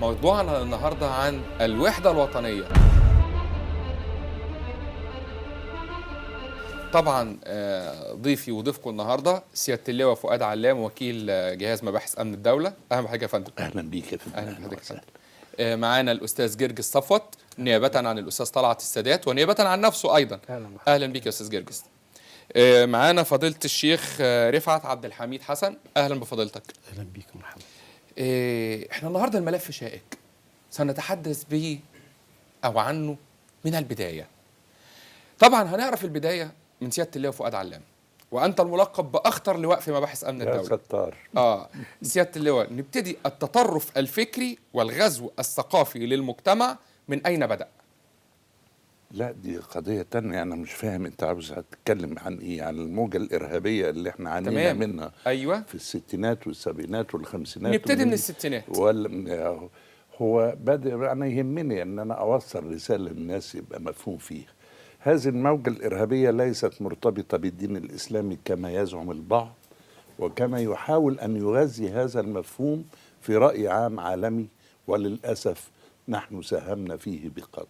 موضوعنا النهارده عن الوحدة الوطنية. طبعا ضيفي وضيفكم النهارده سيادة اللواء فؤاد علام، وكيل جهاز مباحث أمن الدولة. أهلا بحضرتك يا فندم. أهلا بيك يا فندم. أهلا بحضرتك يا فندم. معانا الأستاذ جرجس صفوت نيابة عن الأستاذ طلعت السادات ونيابة عن نفسه أيضا. أهلا بيك يا أستاذ جرجس. معانا فضيلة الشيخ رفعت عبد الحميد حسن. أهلا بفضيلتك. أهلا بيك مرحبا. احنا النهارده الملف شائك، سنتحدث به أو عنه من البداية. طبعا هنعرف البداية من سيادة اللواء فؤاد علام، وأنت الملقب بأخطر لواء في مباحث أمن الدولة. يا ستار. سيادة اللواء، نبتدي التطرف الفكري والغزو الثقافي للمجتمع من أين بدأ؟ لا، دي قضية تانية. أنا مش فاهم أنت عاوز تتكلم عن إيه؟ عن الموجة الإرهابية اللي إحنا عانينا منها. أيوة. في الستينات والسبعينات والخمسينات. نبتدي من الستينات. هو بدأ. أنا يهمني أن أنا أوصل رسالة للناس يبقى مفهوم فيها. هذه الموجة الإرهابية ليست مرتبطة بالدين الإسلامي كما يزعم البعض، وكما يحاول أن يغذي هذا المفهوم في رأي عام عالمي، وللأسف نحن ساهمنا فيه بقدر.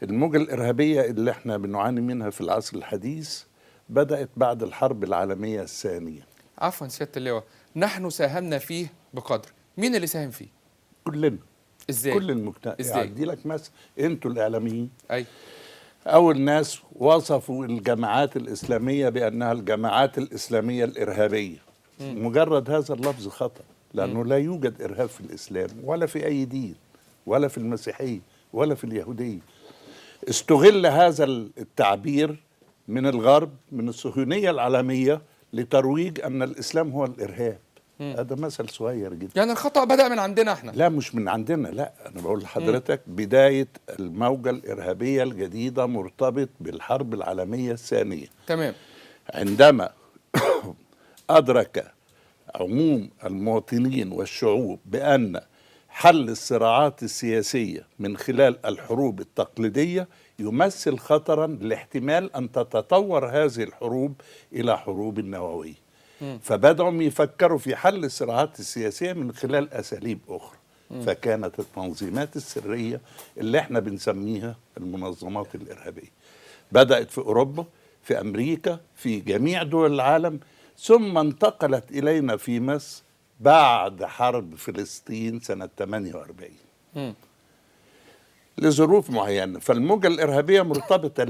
الموجة الإرهابية اللي احنا بنعاني منها في العصر الحديث بدأت بعد الحرب العالمية الثانية. عفوا سيادة اللواء، نحن ساهمنا فيه بقدر. مين اللي ساهم فيه؟ كلنا. ازاي؟ كل المجتمع. ازاي؟ أدي لك مثلا، انتوا الإعلاميين أي أول ناس وصفوا الجماعات الإسلامية بأنها الجماعات الإسلامية الإرهابية. مجرد هذا اللفظ خطأ، لأنه لا يوجد إرهاب في الإسلام ولا في أي دين، ولا في المسيحية ولا في اليهودية. استغل هذا التعبير من الغرب، من الصهيونية العالمية، لترويج أن الإسلام هو الإرهاب. هذا مثل صغير جدا. يعني الخطأ بدأ من عندنا احنا؟ لا، مش من عندنا. لا، أنا بقول لحضرتك بداية الموجة الإرهابية الجديدة مرتبط بالحرب العالمية الثانية. تمام. عندما أدرك عموم المواطنين والشعوب بأن حل الصراعات السياسية من خلال الحروب التقليدية يمثل خطرا لاحتمال أن تتطور هذه الحروب إلى حروب نووية. فبدأوا يفكروا في حل الصراعات السياسية من خلال أساليب أخرى. فكانت التنظيمات السرية اللي احنا بنسميها المنظمات الإرهابية بدأت في أوروبا، في أمريكا، في جميع دول العالم، ثم انتقلت إلينا في مصر بعد حرب فلسطين سنة 48 لظروف معينة. فالموجة الإرهابية مرتبطة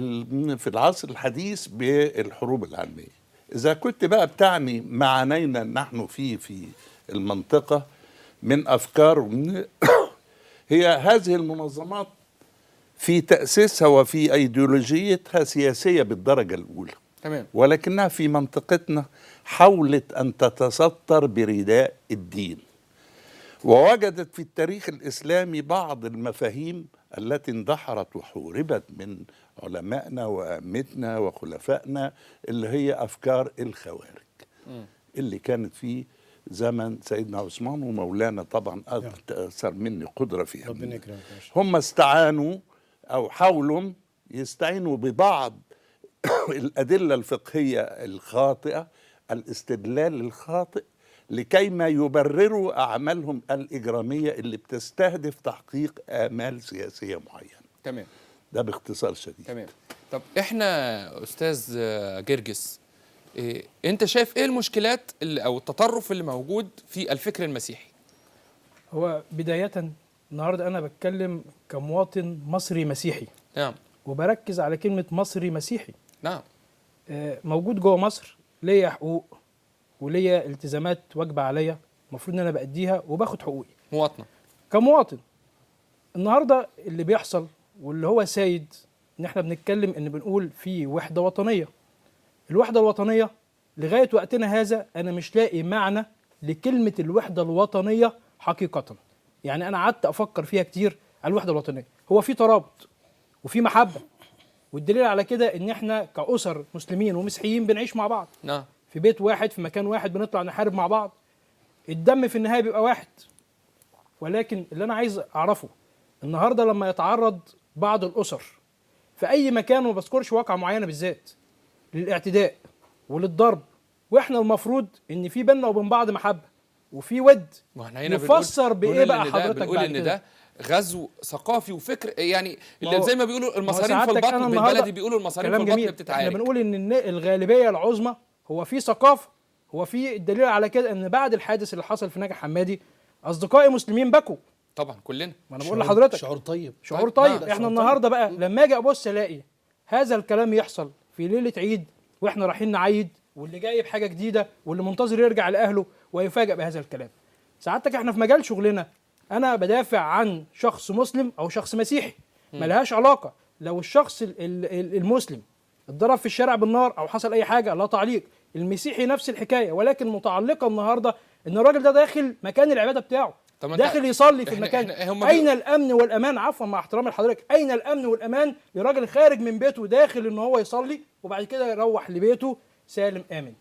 في العصر الحديث بالحروب العالمية. إذا كنت بقى بتعني ما عانينا نحن في المنطقة من أفكار هي هذه المنظمات في تأسيسها وفي أيديولوجيتها سياسية بالدرجة الأولى. تمام. ولكنها في منطقتنا حاولت أن تتستر برداء الدين، ووجدت في التاريخ الإسلامي بعض المفاهيم التي اندحرت وحوربت من علمائنا وأئمتنا وخلفائنا، اللي هي أفكار الخوارج اللي كانت في زمن سيدنا عثمان ومولانا. طبعا أكثر مني قدرة فيها. هم استعانوا أو حاولوا يستعينوا ببعض الأدلة الفقهية الخاطئة، الاستدلال الخاطئ، لكي ما يبرروا أعمالهم الإجرامية اللي بتستهدف تحقيق آمال سياسية معينة. تمام. ده باختصار شديد. تمام. طب احنا أستاذ جرجس، انت شايف ايه المشكلات او التطرف اللي موجود في الفكر المسيحي؟ هو بداية النهارده أنا بتكلم كمواطن مصري مسيحي. نعم. وبركز على كلمة مصري مسيحي. نعم. موجود جوه مصر، ليا حقوق وليا التزامات واجبة عليا، المفروض ان انا بأديها وباخد حقوقي مواطنة كمواطن. النهارده اللي بيحصل واللي هو سايد ان احنا بنتكلم ان بنقول في وحدة وطنية. الوحدة الوطنية لغاية وقتنا هذا انا مش لاقي معنى لكلمة الوحدة الوطنية حقيقة. يعني انا قعدت افكر فيها كتير على الوحدة الوطنية. هو في ترابط وفي محبة، والدليل على كده ان احنا كأسر مسلمين ومسيحيين بنعيش مع بعض. نعم. في بيت واحد، في مكان واحد، بنطلع نحارب مع بعض. الدم في النهاية بيبقى واحد. ولكن اللي انا عايز اعرفه النهارده لما يتعرض بعض الاسر في اي مكان، وما بذكرش واقعة معينة بالذات، للاعتداء وللضرب، واحنا المفروض ان في بيننا وبين بعض محبة وفي ود. ما احنا هنا نفسر بايه بنقول بقى إن ده حضرتك بنقول بعد ان كده؟ ده غزو ثقافي وفكر، يعني ما اللي هو- زي ما بيقولوا ما هو المصارين في سعادتك البطن، أنا بالبلدي بيقولوا المصارين في كلام البطن جميل. احنا بتتعارك. بنقول ان الغالبيه العظمى هو في ثقافه، هو في الدليل على كده ان بعد الحادث اللي حصل في ناجي حمادي اصدقائي مسلمين بكوا. طبعا كلنا. ما انا بقول لحضرتك شعور طيب. شعور طيب، طيب. نعم. احنا النهارده بقى لما اجي ابص الاقي هذا الكلام يحصل في ليله عيد واحنا رايحين نعيد، واللي جاي بحاجه جديده واللي منتظر يرجع لاهله ويفاجئ بهذا الكلام. سعادتك احنا في مجال شغلنا انا بدافع عن شخص مسلم او شخص مسيحي، ملهاش علاقه لو الشخص المسلم اتضرب في الشارع بالنار او حصل اي حاجه لا تعليق، المسيحي نفس الحكايه، ولكن متعلقه النهارده ان الراجل ده داخل مكان العباده بتاعه، طب ما أنت- داخل يصلي في إحنا- المكان. إحنا- هم اين الامن والامان؟ عفوا مع احترامي لحضرتك، اين الامن والامان لراجل خارج من بيته داخل ان هو يصلي وبعد كده يروح لبيته سالم امن؟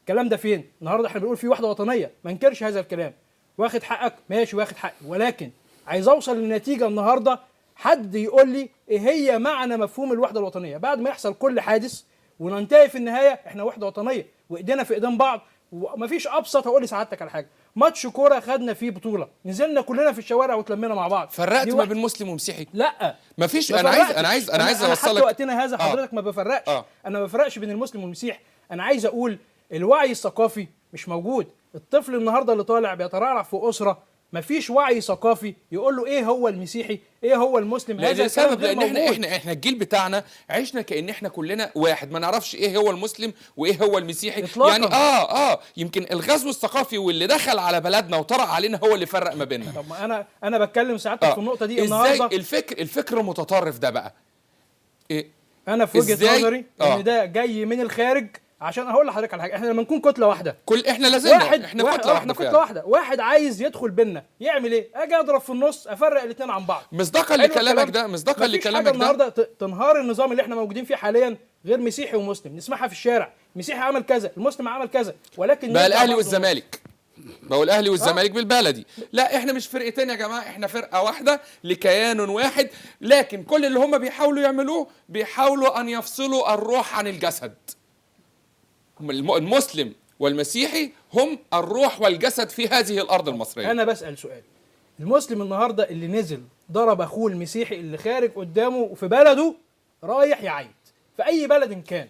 الكلام ده فين؟ النهارده احنا بنقول في وحده وطنيه، ما انكرش هذا الكلام. واخد حقك ماشي، واخد حقي، ولكن عايز اوصل للنتيجه النهارده حد يقول لي ايه هي معنى مفهوم الوحده الوطنيه بعد ما يحصل كل حادث وننتهي في النهايه احنا وحده وطنيه وايدينا في ايدين بعض. ومفيش ابسط. هقول لسعادتك على حاجه، ماتش كوره خدنا فيه بطوله، نزلنا كلنا في الشوارع وتلمينا مع بعض، فرقت دي ما واحد- بين مسلم ومسيحي؟ لا مفيش. ما انا فرقتش. عايز أنا اوصل حتى لك. وقتنا هذا حضرتك ما بفرقش. انا ما بفرقش بين المسلم والمسيح. انا عايز اقول الوعي الثقافي مش موجود. الطفل النهارده اللي طالع بيترعرع في اسره مفيش وعي ثقافي يقول له ايه هو المسيحي ايه هو المسلم. لا، هذا ده الكلام سبب، غير لان احنا موجود. احنا الجيل بتاعنا عشنا كأن احنا كلنا واحد، ما نعرفش ايه هو المسلم وايه هو المسيحي إطلاقاً. يعني يمكن الغزو الثقافي واللي دخل على بلدنا وطرأ علينا هو اللي فرق ما بيننا. طب ما انا بتكلم ساعتك في النقطه دي ازاي النهارده. الفكر المتطرف ده بقى إيه؟ انا في وجهه إزاي؟ نظري ان ده جاي من الخارج. عشان اقول لحضرتك على حاجه، احنا لما نكون كتله واحده، احنا لازلنا واحد احنا واحد كتله احنا واحده كتله فعلا. واحده، واحد عايز يدخل بينا يعمل ايه؟ اجي اضرب في النص افرق الاثنين عن بعض. مصداقا حلو لكلامك الكلام؟ ده، مصداقا مفيش لكلامك حاجة ده، النهارده تنهار النظام اللي احنا موجودين فيه حاليا غير مسيحي ومسلم، نسمعها في الشارع، مسيحي عمل كذا، المسلم عمل كذا، ولكن بقى نرجع الاهلي برضه والزمالك، بقوا الاهلي والزمالك بالبلدي. لا، احنا مش فرقتين يا جماعه، احنا فرقه واحده لكيان واحد، لكن كل اللي هم بيحاولوا يعملوه بيحاولوا ان يفصلوا الروح عن الجسد. المسلم والمسيحي هم الروح والجسد في هذه الارض المصريه. انا بسأل سؤال، المسلم النهارده اللي نزل ضرب اخوه المسيحي اللي خارج قدامه وفي بلده رايح يعيد في اي بلد كان،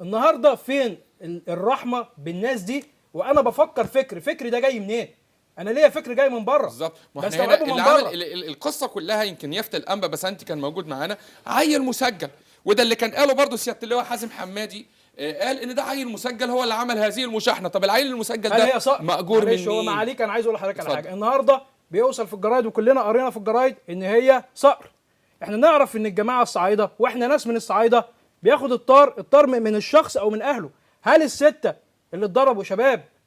النهارده فين الرحمه بالناس دي؟ وانا بفكر فكري ده جاي منين؟ انا ليا فكر جاي من بره بالظبط. ما بس احنا هنا من اللي بره. عمل القصه كلها يمكن يافت الانبا بسنتي كان موجود معانا، عيل مسجل، وده اللي كان قاله برضه سياده اللواء حازم حمادي، قال ان ده عيل مسجل هو اللي عمل هذه المشاحنه. طب العيل المسجل هل ده هي صقر؟ مأجور من معلش، هو مين؟ معاليك انا عايز اقول لحضرتك على اتفضل. حاجه، النهارده بيوصل في الجرايد وكلنا قرينا في الجرايد ان هي صقر. احنا نعرف ان الجماعه الصعايده واحنا ناس من الصعايده بياخد الطار من الشخص او من اهله. هل السته اللي اتضربوا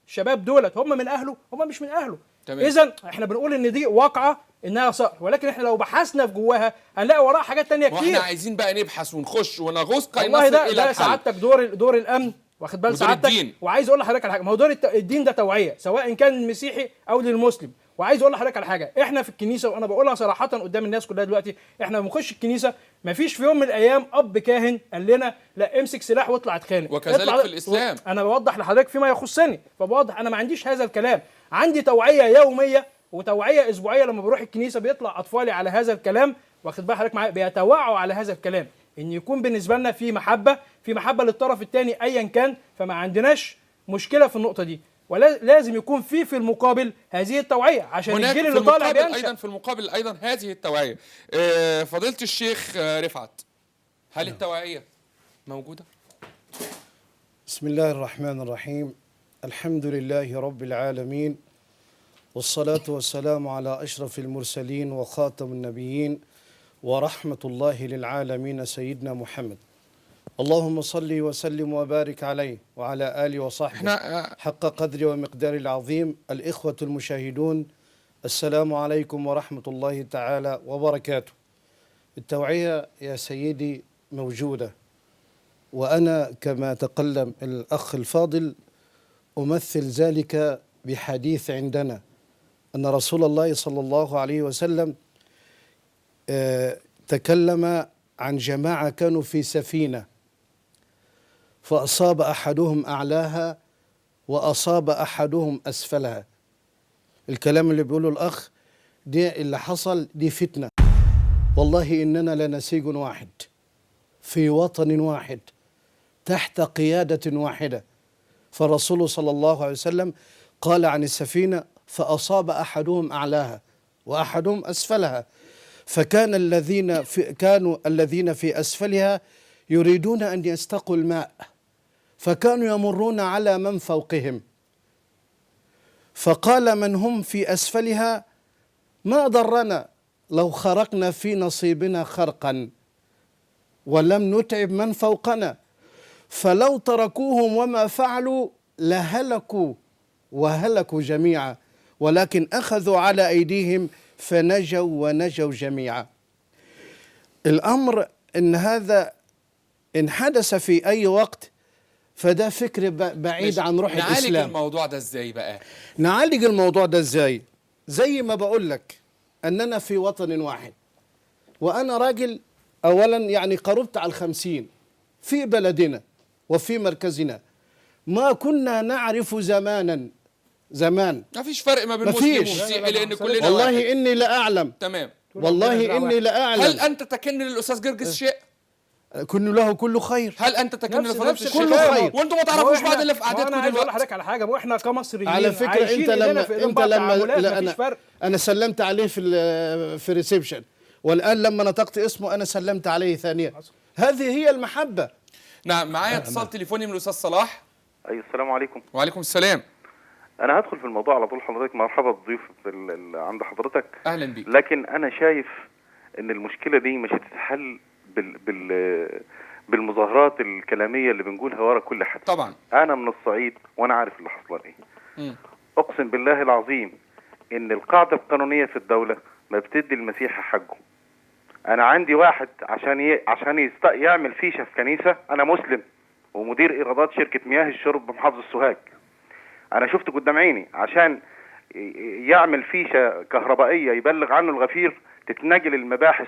الشباب دولت هم من اهله؟ هم مش من اهله. تمام. اذا احنا بنقول ان دي واقعه انها صقر، ولكن احنا لو بحثنا في جواها هنلاقي وراها حاجات تانية كتير. واحنا عايزين بقى نبحث ونخش ونغوص كي والله نصل ده الى ده الحل. سعادتك دور الامن، واخد بال ودور سعادتك. الدين. وعايز اقول لحضرتك على حاجه، ما هو دور الدين ده توعيه سواء كان للمسيحي او للمسلم. وعايز اقول لحضرتك على حاجه، احنا في الكنيسه وانا بقولها صراحه قدام الناس كلها دلوقتي، احنا بنخش الكنيسه ما فيش في يوم من الايام اب كاهن قال لنا لا امسك سلاح واطلع اتخانق. وكذلك في الإسلام. انا بوضح لحضرتك فيما يخصني، فبوضح انا ما عنديش هذا الكلام، عندي توعيه يوميه وتوعيه اسبوعيه. لما بروح الكنيسه بيطلع اطفالي على هذا الكلام، واخد بال حضرتك معايا، بيتوعوا على هذا الكلام، ان يكون بالنسبه لنا في محبه للطرف الثاني ايا كان. فما عندناش مشكله في النقطه دي، ولازم يكون في المقابل هذه التوعيه عشان هناك الجيل في اللي طالع المقابل بينشأ. ايضا، في المقابل ايضا هذه التوعيه. فضيله الشيخ رفعت، هل التوعيه موجوده؟ بسم الله الرحمن الرحيم. الحمد لله رب العالمين، والصلاة والسلام على أشرف المرسلين وخاتم النبيين ورحمة الله للعالمين سيدنا محمد. اللهم صل وسلم وبارك عليه وعلى آله وصحبه احنا حق قدر ومقدار العظيم. الإخوة المشاهدون، السلام عليكم ورحمة الله تعالى وبركاته. التوعية يا سيدي موجودة، وأنا كما تقلم الأخ الفاضل أمثل ذلك بحديث عندنا أن رسول الله صلى الله عليه وسلم تكلم عن جماعة كانوا في سفينة، فأصاب أحدهم أعلاها وأصاب أحدهم أسفلها، الكلام اللي بيقوله الأخ دي اللي حصل دي فتنة. والله إننا لنسيج واحد في وطن واحد تحت قيادة واحدة. فالرسول صلى الله عليه وسلم قال عن السفينة: فأصاب أحدهم أعلاها وأحدهم أسفلها، فكان كانوا الذين في أسفلها يريدون أن يستقوا الماء، فكانوا يمرون على من فوقهم، فقال من هم في أسفلها: ما ضرنا لو خرقنا في نصيبنا خرقا ولم نتعب من فوقنا، فلو تركوهم وما فعلوا لهلكوا وهلكوا جميعا، ولكن أخذوا على أيديهم فنجوا ونجوا جميعا. الأمر إن هذا إن حدث في أي وقت فده فكر بعيد عن روح الإسلام. نعالج الموضوع ده ازاي بقى؟ نعالج الموضوع ده ازاي؟ زي ما بقول لك أننا في وطن واحد، وأنا راجل أولا يعني قربت على 50 في بلدنا وفي مركزنا. ما كنا نعرف زمان ما فيش فرق ما بين مفيش. مسلم لا، ومسيحي لا، لان كلنا واحد. والله إني لأعلم، تمام. والله إني لأعلم. هل انت تكن للاستاذ جرجس شيء؟ كن له كل خير. هل انت تكن نفس لفضيله الشيخ؟ كله خير. وانتم ما تعرفوش بعض اللي في قعدتكم انا عايز اقول دلوقتي. لحضرتك على حاجه، واحنا كمصريين على فكرة عايشين انت إيدينا لما في إيدين بعض، تعاملات، لا مفيش فرق. انا سلمت عليه في الريسبشن، والان لما نطقت اسمه انا سلمت عليه ثانيا. هذه هي المحبة. نعم، معايا اتصال تليفوني من الاستاذ صلاح. ايوه، السلام عليكم. وعليكم السلام. انا هدخل في الموضوع على طول حضرتك. مرحبا بضيوف عند حضرتك. اهلا بيك. لكن انا شايف ان المشكله دي مش هتتحل بالمظاهرات الكلاميه اللي بنقولها ورا كل حد. طبعا. انا من الصعيد وانا عارف اللي حصل ايه. اقسم بالله العظيم ان القاعده القانونيه في الدوله ما بتدي المسيح حقه. انا عندي واحد عشان يعمل فيشه في كنيسه، انا مسلم ومدير ايرادات شركه مياه الشرب بمحافظه سوهاج. انا شفت قدام عيني عشان يعمل فيشه كهربائيه يبلغ عنه الغفير، تتنقل المباحث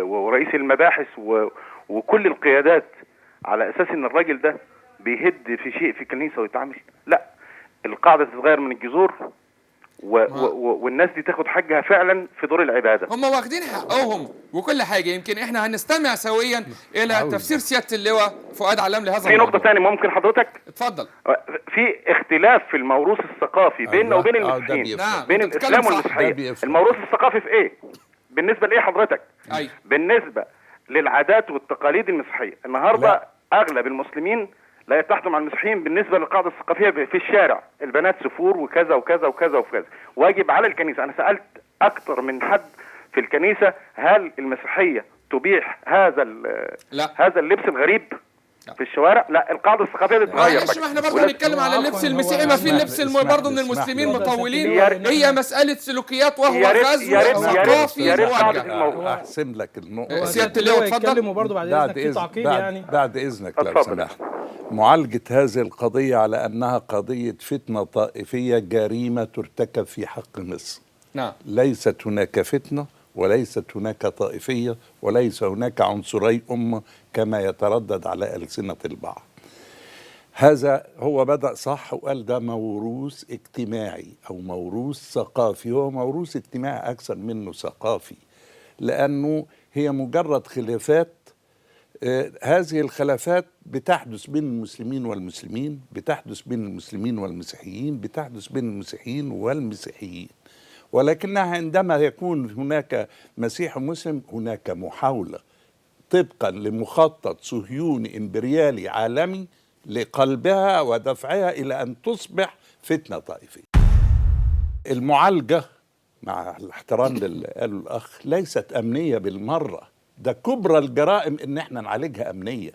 ورئيس المباحث وكل القيادات على اساس ان الراجل ده بيهد في شيء في الكنيسه ويتعامل. لا، القاعده تتغير من الجذور والناس دي تاخد حقها فعلا في دور العباده. هم واخدين حقهم وكل حاجه. يمكن احنا هنستمع سويا الى تفسير سياده اللواء فؤاد علام لهذا في نقطه ثانيه ممكن حضرتك؟ اتفضل. في اختلاف في الموروث الثقافي بيننا وبين المسيحيين. نعم. بين الاسلام والمسيحيه. الموروث الثقافي في ايه؟ بالنسبه لايه حضرتك؟ أي. بالنسبه للعادات والتقاليد المسيحيه. النهارده لا. اغلب المسلمين لا يتحدوا مع المسيحيين بالنسبه للقاعده الثقافيه في الشارع، البنات سفور وكذا وكذا وكذا وكذا. واجب على الكنيسه، انا سالت اكتر من حد في الكنيسه، هل المسيحيه تبيح هذا اللبس الغريب في الشوارع؟ لا، القاعده الثقافيه بتتغير. معلش، ما احنا برضه هنتكلم على اللبس المسيحي، ما في اللبس برضه من المسلمين مطولين. هي مساله سلوكيات وهو غزو ثقافي موجه. احسن لك النقطه. سياده اللواء اتفضل. يتكلموا برضه بعد اذنك في تعقيب يعني. بعد اذنك لو اتفضل. سمحت. معالجه هذه القضيه على انها قضيه فتنه طائفيه جريمه ترتكب في حق مصر. نعم. ليست هناك فتنه وليست هناك طائفيه وليس هناك عنصري امه كما يتردد على ألسنة البعض. هذا هو بدأ صح وقال ده موروث اجتماعي أو موروث ثقافي. هو موروث اجتماعي أكثر منه ثقافي، لأنه هي مجرد خلافات. هذه الخلافات بتحدث بين المسلمين والمسلمين، بتحدث بين المسلمين والمسيحيين، بتحدث بين المسيحيين والمسيحيين، ولكنها عندما يكون هناك مسيح ومسلم هناك محاولة طبقا لمخطط صهيوني إمبريالي عالمي لقلبها ودفعها إلى أن تصبح فتنة طائفية. المعالجة مع الاحترام للي قاله الأخ ليست أمنية بالمرة. ده كبرى الجرائم إن احنا نعالجها أمنيا.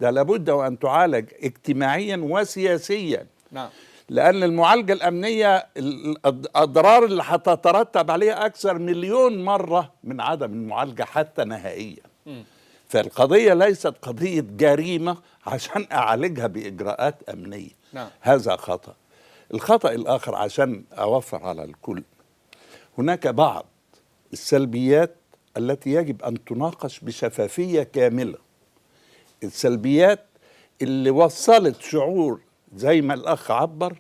ده لابد وأن تعالج اجتماعيا وسياسيا. نعم. لأن المعالجة الأمنية الأضرار اللي هتترتب عليها أكثر مليون مرة من عدم المعالجة حتى نهائيا. فالقضية ليست قضية جريمة عشان أعالجها بإجراءات أمنية. نعم. هذا خطأ. الخطأ الآخر عشان أوفر على الكل، هناك بعض السلبيات التي يجب أن تناقش بشفافية كاملة. السلبيات اللي وصلت شعور زي ما الأخ عبر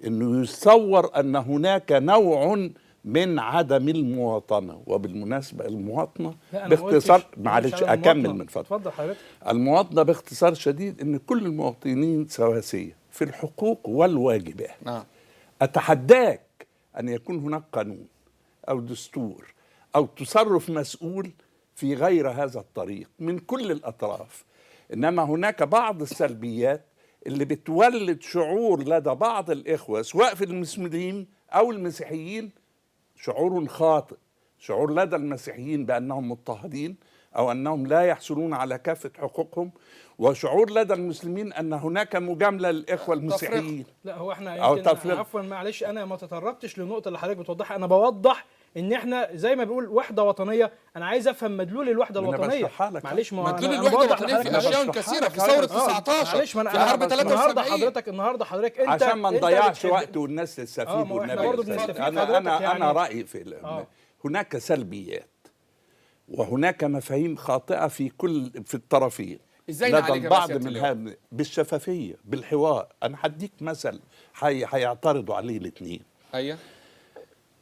انه يتصور ان هناك نوع من عدم المواطنه. وبالمناسبه المواطنه لا، أنا ما باختصار، قلتش معلش على اكمل المواطنة. من فضلك. اتفضل حضرتك. المواطنه باختصار شديد ان كل المواطنين سواسيه في الحقوق والواجبات. نعم. اتحداك ان يكون هناك قانون او دستور او تصرف مسؤول في غير هذا الطريق من كل الاطراف. انما هناك بعض السلبيات اللي بتولد شعور لدى بعض الاخوه سواء في المسلمين او المسيحيين، شعور خاطئ، شعور لدى المسيحيين بانهم مضطهدين او انهم لا يحصلون على كافه حقوقهم، وشعور لدى المسلمين ان هناك مجامله للاخوه المسيحيين. لا هو احنا أو يمكن تفرقة. عفوا معلش انا ما تطرقتش للنقطه اللي حضرتك بتوضحها، انا بوضح ان احنا زي ما بنقول وحده وطنيه. انا عايز افهم مدلول الوحده ما أنا الوطنيه. بشرحها لك. معلش ما مدلول أنا الوحده بوضح الوطنيه في لحضرتك. اشياء كثيره في ثوره 19 معلش ما في حرب النهارده 73. النهارده حضرتك انت عشان ما أنت نضيعش بتحب- وقت والناس تستفيد ما هو إحنا برضه والنبي بنستفيد انا حضرتك انا يعني. انا رايي في هناك سلبيات وهناك مفاهيم خاطئه في الطرفين. ازاي لدى نعالجها البعض بس يا منها اللواء؟ بالشفافيه، بالحوار. انا هديك مثل هيعترضوا عليه الاثنين. ايوه.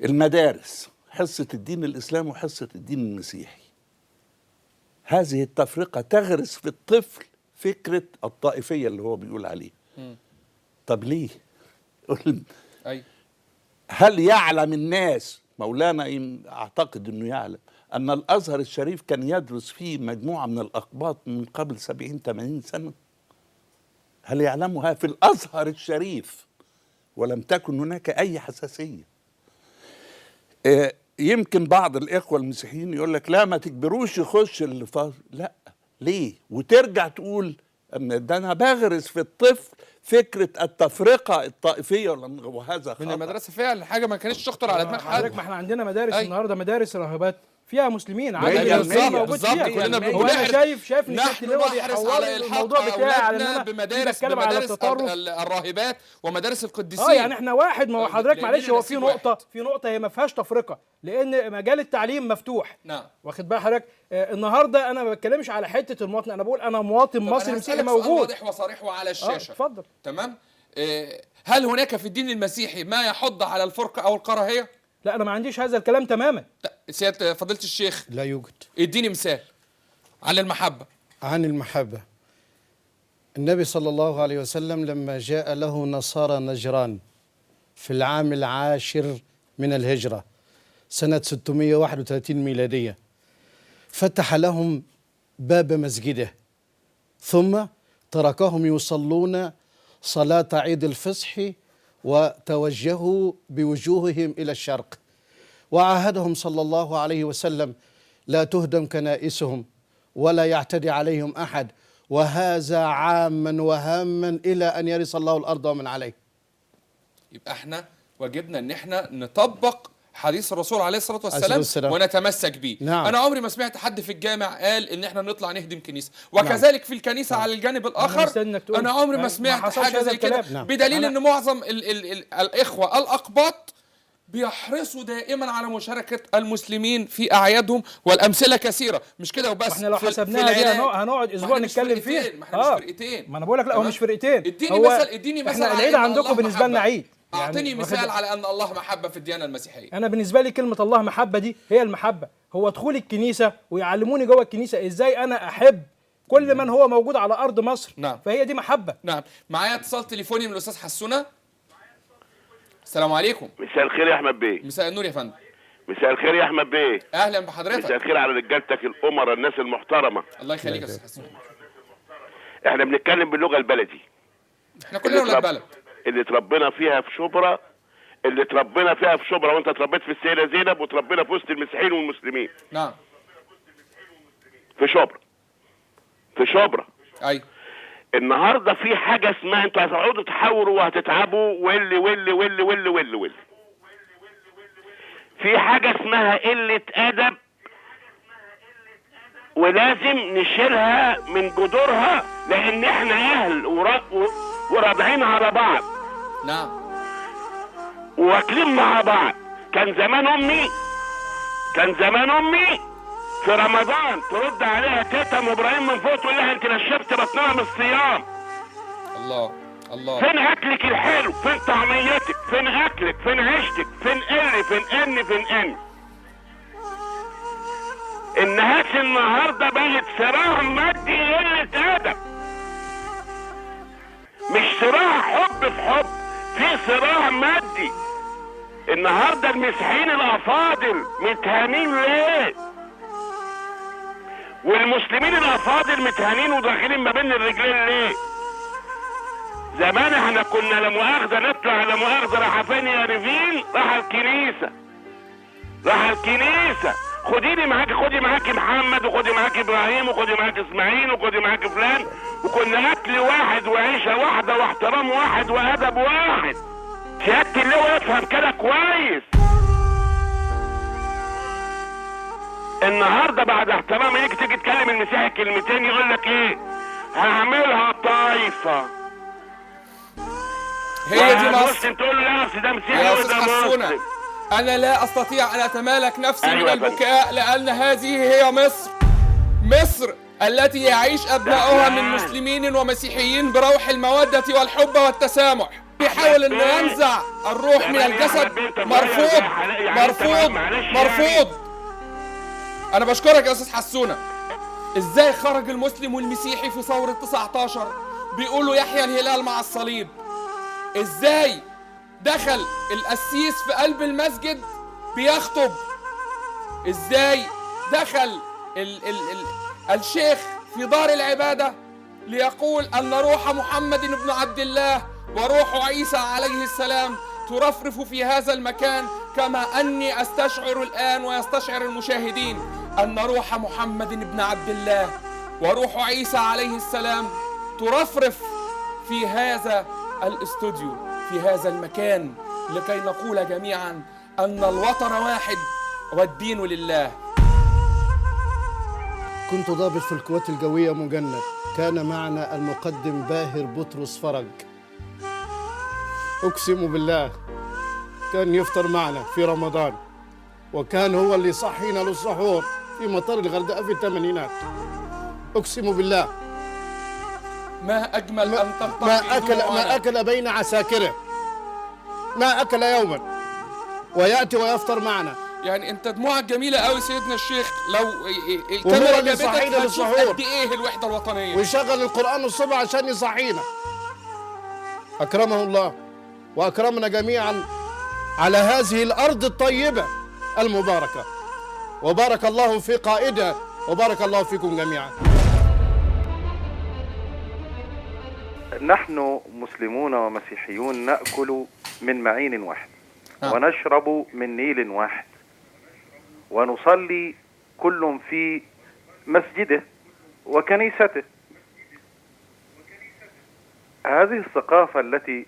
المدارس، حصه الدين الاسلامي وحصه الدين المسيحي، هذه التفرقه تغرس في الطفل فكره الطائفيه اللي هو بيقول عليها. طب ليه؟ ايوه. هل يعلم الناس، مولانا أعتقد أنه يعلم، أن الأزهر الشريف كان يدرس فيه مجموعة من الأقباط من قبل 70-80 سنة؟ هل يعلمها في الأزهر الشريف؟ ولم تكن هناك أي حساسية. يمكن بعض الإخوة المسيحيين يقول لك لا ما تجبروش يخش لا، ليه؟ وترجع تقول أن ده أنا بغرس في الطفل فكرة التفرقة الطائفية وهذا من خطأ. المدرسه فعلا حاجه ما كانتش تخطر على دماغ حضرتك حد. ما احنا عندنا مدارس أي. النهارده مدارس راهبات فيها مسلمين هي عادي المية. موجود بالظبط فيها. كلنا هو بنقول انا شايف ان نحن الست اللواء نحرص بيحول على الحاق الموضوع بتاعي على ان اولادنا انا بمدارس بتكلم على التطرف. الراهبات ومدارس القديسين. يعني احنا واحد. ما هو حضرتك لأننا معلش هو في نسيب نقطه واحد. هي ما فيهاش تفرقه لان مجال التعليم مفتوح. نعم. واخد بال حضرتك النهارده انا ما بتكلمش على حته المواطن، انا بقول انا مواطن طب مصري أنا مسيحي هسألك سؤال موجود. واضح وصريح وعلى الشاشه. اتفضل. تمام. هل هناك في الدين المسيحي ما يحض على الفرقه او الكراهيه؟ لا انا ما عنديش هذا الكلام تماما. سياده فضيله الشيخ لا يوجد. اديني مثال على المحبه. عن المحبة، النبي صلى الله عليه وسلم لما جاء له نصارى نجران في العام 10 من الهجرة سنة 631 ميلادية، فتح لهم باب مسجده ثم تركهم يصلون صلاة عيد الفصح وتوجهوا بوجوههم إلى الشرق، وعاهدهم صلى الله عليه وسلم لا تهدم كنائسهم ولا يعتدي عليهم أحد، وهذا عاما وهاما إلى أن يرث الله الأرض ومن عليه. يبقى احنا واجبنا ان احنا نطبق حديث الرسول عليه الصلاه والسلام. والسلام ونتمسك بيه. نعم. انا عمري ما سمعت حد في الجامع قال ان احنا نطلع نهدم كنيسه، وكذلك في الكنيسه على الجانب الاخر انا عمري ما سمعت حاجه زي كده. بدليل ان معظم الاخوه الاقباط بيحرصوا دائما على مشاركه المسلمين في اعيادهم، والامثله كثيره. مش كده وبس، احنا لو حسبناها دي هنقعد اسبوع نتكلم فيها. ما احنا مش فرقتين. ما انا بقول لك لا هو مش فرقتين. اديني مثل احنا على العيد إن عندكم الله بالنسبه لنا محبة. عيد. اعطيني مثال على ان الله محبه في الديانه المسيحيه. انا بالنسبه لي كلمه الله محبه دي هي المحبه، هو دخول الكنيسه ويعلموني جوه الكنيسه ازاي انا احب كل من هو موجود على ارض مصر. نعم. فهي دي محبه. نعم. معايا اتصال تليفوني من الاستاذ حسونه. السلام عليكم. مساء الخير يا احمد بيه. مساء النور يا فندم. مساء الخير يا احمد بيه. اهلا مساء بحضرتك. الخير على رجالتك الامراء الناس المحترمه. الله يخليك يا استاذ حسونه. احنا بنتكلم باللغه البلدي. احنا كلنا ولاد بلد. اللي اتربينا فيها في شبرا، وانت اتربيت في السيده زينب، وتربينا في وسط المسيحيين والمسلمين. نعم. في شبرا. ايوه. النهارده في حاجه اسمها انتوا هتقعدوا تحاوروا وهتتعبوا واللي في حاجه اسمها قله ادب، ولازم نشيلها من جذورها، لان احنا اهل ورابعين على بعض. نعم. واكلين مع بعض. كان زمان امي في رمضان ترد عليها تيتا ام ابراهيم من فوق تقول لها انت نشفت بطنها من الصيام. الله الله. فين اكلك الحلو؟ فين طعميتك؟ فين اكلك؟ فين عيشتك؟ فين قري؟ فين ان؟ فين ان؟ الناس النهارده بقت صراع مادي قلة ادب، مش صراع حب في حب، في صراع مادي. النهارده المسيحيين الافاضل متهانين ليه؟ والمسلمين الافاضل متهانين وداخلين ما بين الرجلين ليه؟ زمان احنا كنا لا مؤاخذه نطلع لا مؤاخذه راح فين يا ريفين؟ راح الكنيسه، راح الكنيسه. خديني معاكي، خدي معاكي محمد، وخدي معاكي ابراهيم، وخدي معاكي اسماعيل، وخدي معاكي فلان، وكنا اكل واحد وعيشه واحده واحترام واحد وادب واحد. سيادة اللواء يفهم كده كويس. النهارده بعد احترام يجي تيجي تكلم المسيحي كلمتين يقول لك ايه؟ هعملها طايفه. هي دي مصر مسلم تقول له لا اصل ده مسيحي يا وده استاذ حسونه. مسلم. انا لا استطيع ان اتمالك نفسي أيوة من يا فندم. البكاء، لان هذه هي مصر. مصر التي يعيش ابناؤها من مسلمين ومسيحيين بروح الموده والحب والتسامح. بيحاول انه ينزع الروح من الجسد. مرفوض مرفوض مرفوض. انا بشكرك يا استاذ حسونه. ازاي خرج المسلم والمسيحي في ثورة 19 بيقولوا يحيى الهلال مع الصليب؟ ازاي دخل القسيس في قلب المسجد بيخطب؟ ازاي دخل الشيخ في دار العبادة ليقول أن روح محمد بن عبد الله وروح عيسى عليه السلام ترفرف في هذا المكان، كما أني أستشعر الآن ويستشعر المشاهدين أن روح محمد بن عبد الله وروح عيسى عليه السلام ترفرف في هذا الاستوديو، في هذا المكان، لكي نقول جميعا أن الوطن واحد والدين لله. كنت ضابط في القوات الجوية مجند، كان معنا المقدم باهر بطرس فرج. أقسم بالله كان يفطر معنا في رمضان، وكان هو اللي يصحينا للسحور في مطار الغردقة في الثمانينات. أقسم بالله ما أجمل أن تلتقي ما أكل بين عساكره، ما أكل يوما، ويأتي ويفطر معنا. يعني انت دموعك جميله قوي سيدنا الشيخ. لو وهو الكاميرا اللي جابتك صحينا هتشوف للسحور. قد ايه الوحده الوطنيه. ويشغل القرآن الصبح عشان يصحينا. أكرمه الله وأكرمنا جميعا على هذه الأرض الطيبة المباركة، وبارك الله في قائدها، وبارك الله فيكم جميعا. نحن مسلمون ومسيحيون نأكل من معين واحد نعم. ونشرب من نيل واحد، ونصلي كل في مسجده وكنيسته. هذه الثقافة التي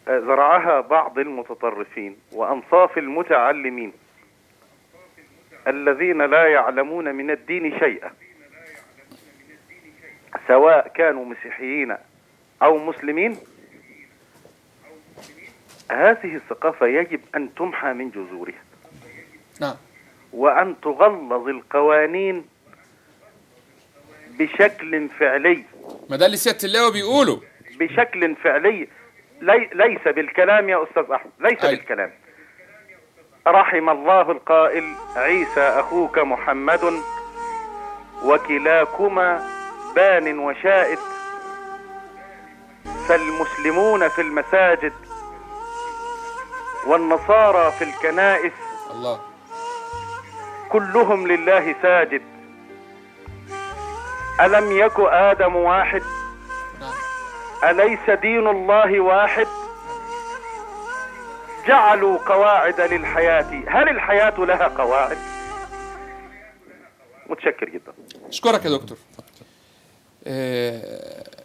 زرعها بعض المتطرفين وأنصاف المتعلمين الذين لا يعلمون من الدين شيئا، سواء كانوا مسيحيين أو مسلمين، هذه الثقافة يجب أن تمحى من جذورها. نعم. وأن تغلظ القوانين بشكل فعلي. ما ده اللي سيادة اللواء بيقوله. بشكل فعلي، ليس بالكلام يا أستاذ أحمد، ليس بالكلام. رحم الله القائل: عيسى أخوك محمد وكلاكما بان وشائد. فالمسلمون في المساجد والنصارى في الكنائس الله كلهم لله ساجد. ألم يك آدم واحد؟ أليس دين الله واحد؟ جعلوا قواعد للحياة، هل الحياة لها قواعد؟ متشكر جدا. أشكرك يا دكتور.